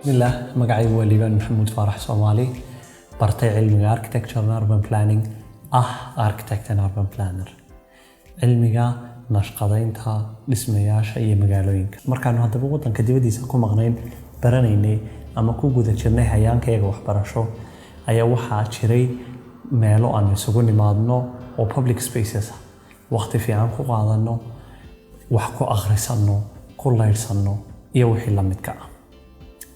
بسم الله مقعي وليبان محمود فارح صومالي برتي علمي architecture and urban planning architect and urban planner علميga nashqadaynta dhismayaasha iyo magaalooyinka markaan hadaba wadanka dibadiisa ku maqnayn baranaynay ama ku guda jirnay hayaankayga waxbarasho ayaa waxaa jiray meelo aan isugu nimaadno oo public spaces waqti fiican ku qaadano wax ku akhrisano ku leersano iyo wixii la midka ah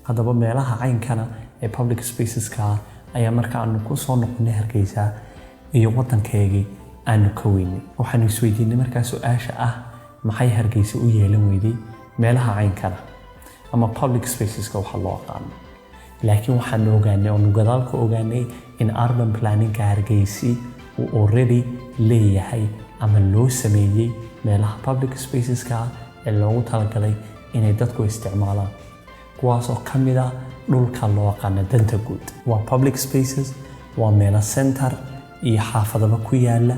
hadaba meelaha caynkana ee public spaces ka ayaa markaan ku soo noqonay Hargeysa iyo wadankeegi aanu ka weynay waxaan isweydiinay markaa su'aasha ah maxay Hargeysa u yeelan weyday meelaha caynkana ama public spaces ka waxa loo aqaan laakiin waxaan ogaanay oo gadaalka ogaanay in urban planning ka Hargeysa uu already leeyahay ama loo sameeyay meelaha public spaces ka ee loogu talagalay inay dadku isticmaalaan kuwaas oo kamid ah dhulka loo aqaan danta guud waa public spaces waa meelo center iyo xaafadaba ku yaala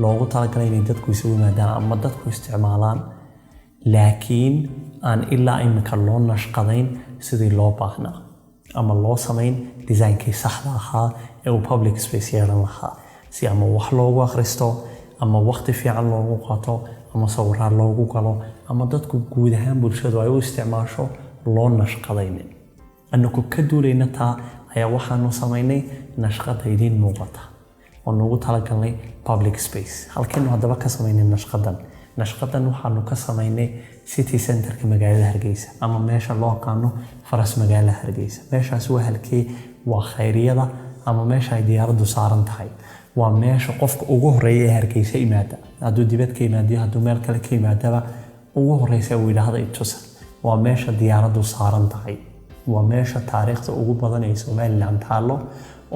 loogu talagalay inay dadku isugu yimaadaan ama dadku isticmaalaan laakiin aan ilaa imika loo nashqadayn sidii loo baahnaa ama loo sameyn designkii saxda ahaa ee public space yeelan lahaa si ama wax loogu akhristo ama waqti fiican loogu qaato ama sawirro loogu galo ama dadku guud ahaan bulshadu ay u isticmaasho loo nashqadaynin annagu ka duulayna taa ayaa waxaanu sameynay nashqadaydin muuqata oo nagu talagalnay public space halkeen hadaba ka sameynay nashqadan waxaanu ka sameynay city center-ka magaalada Hargeysa ama meesha loo aqaano faras magaalada Hargeysa meeshaas waa halkii waa khayriyada ama meesha ay diyaaradu saaran tahay waa meesha qofka ugu horeeya ee Hargeysa imaada haduu dibad ka imaado haduu meel kale ka imaadaba ugu horeysa uu yiraahdo itusa waa meesha diyaaradu saaran tahay waa meesha taariikhda ugu badan ee Soomaaliland taalo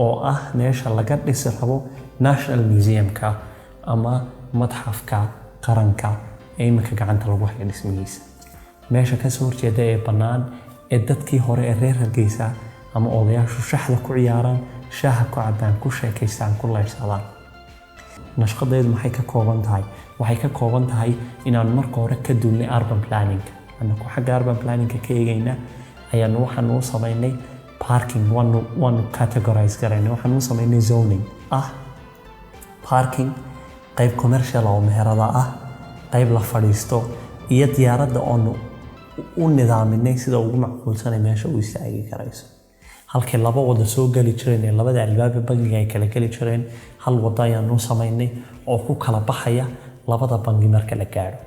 oo ah meesha laga dhisi rabo National Museum-ka ama madxafka qaranka ee imika gacanta lagu hayo dhismihiisa meesha ka soo horjeeda ee banaan ee dadkii hore ee reer Hargeysa ama odayaashu shaxda ku ciyaaraan shaaha ku cabaan ku sheekaystaan ku leeysadaan nashqadeedu maxay ka kooban tahay waxay ka kooban tahay inaan marka hore ka duulnay urban planning annagu xagga urban planning ka eegayna ayaan waxaan u sameynay parking one categorize gareynay waxaan u sameynay zoning parking qayb commercial oo meherada qayb la fadhiisto iyo diyaaradda oo u nidaaminay sida ugu macquulsan meesha uu istaagi karayso halkii laba wada soo gali jireen labada albaab bangiga ay kala gali jireen hal wada ayaan u sameynay oo ku kala baxaya labada bangi marka la gaaro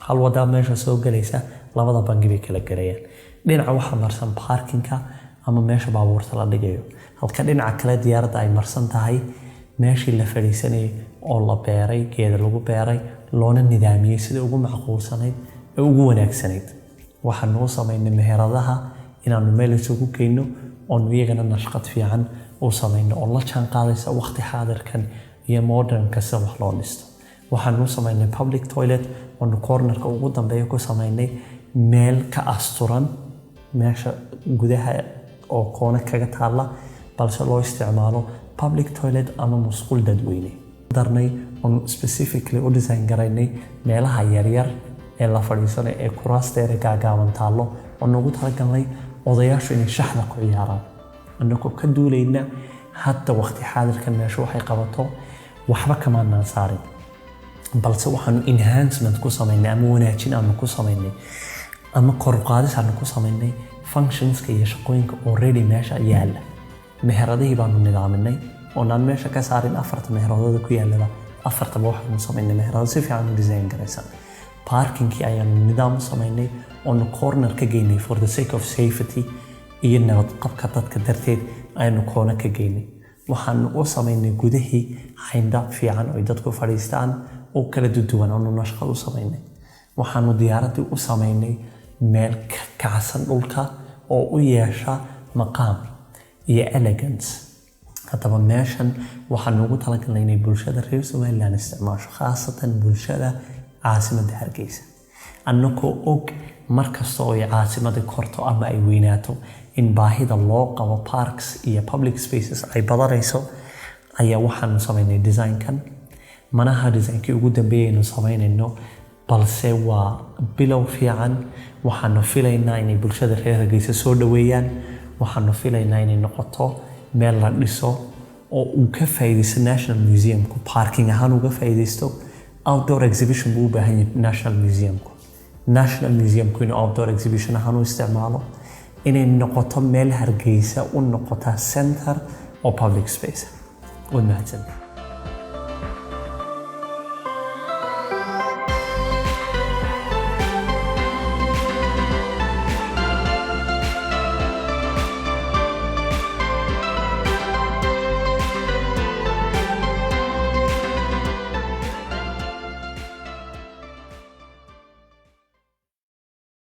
hal wada meesha soo galaysa labada bangi bay kala galayaan dhinaca waxa marsan parking-ka ama meesha baabuurta la dhigayo halka dhinaca kale diyaaradda ay marsan tahay meeshii la fadhiisanay oo la beeray geeda lagu beeray loona nidaamiyay sida ugu macquulsanayd ee ugu wanaagsanayd waxaan noo sameynay meheradaha inaanu meel isugu keenno oo iyagana nashqad fiican oo sameeyno oo la jaan qaadaysa waqti xaadirkan iyo modern-ka sida wax loo dhisto waxaan noo sameynay public toilet oo corner-ka ugu dambeeya ku sameynay meel ka asturan meesha gudaha oo koona kaga taala balse loo isticmaalo public toilet ama musqul dadweyne darnay on specifically u design garaynay meelaha yaryar ee la fadhiisanay ee kuraasteeda gaagaaban taalo oo nagu talagalnay odayaashu inay shaxda ku ciyaaraan annagoo ka duulayna hadda waqti xaadirkan meesha waxay qabato waxba kama saarin balse waxaanu enhancement ku sameynay ama wanaajin aanu ku sameynay ama kor u qaadis aanu ku sameynay functions-ka iyo shaqooyinka already meesha yaala meheradihii baanu nidaaminay oo aan meesha ka saarin afarta meheradooda ku yaalaba afartaba waxaanu sameynay meherado si fiican u design garaysan parking-kii ayaanu nidaam u sameynay oo corner ka geynay for the sake of safety iyo nabad qabka dadka darteed ayaanu koona ka geynay waxaanu u sameynay gudahii xayndaab fiican oo dadku fadhiistaan oo kala duwan oo nashqad u sameynay waxaanu diyaaradii u sameynay meel ka kacsan dhulka oo u yeesha maqaam iyo elegance hadaba meeshan waxaanu ugu talagalnay inay bulshada reer Soomaaliland isticmaasho khaasatan bulshada caasimadda Hargeysa annagoo og markasta oo ay caasimadda korto ama ay weynaato in baahida loo qabo parks iyo public spaces ay badanayso ayaa waxaanu sameynay design-kan manaha design-kii ugu dambeeyay inuu sameynayno balse waa bilow fiican waxaanu filaynaa inay bulshada reer Hargeysa soo dhaweeyaan waxaanu filaynaa inay noqoto meel la dhiso oo uu ka faa'iideysto National Museum ku parking ahaan uga faa'iideysto outdoor exhibition buu u baahan yahay National Museum ku inuu outdoor exhibition ahaan u isticmaalo inay noqoto meel Hargeysa u noqota center oo public space. Wad mahadsan.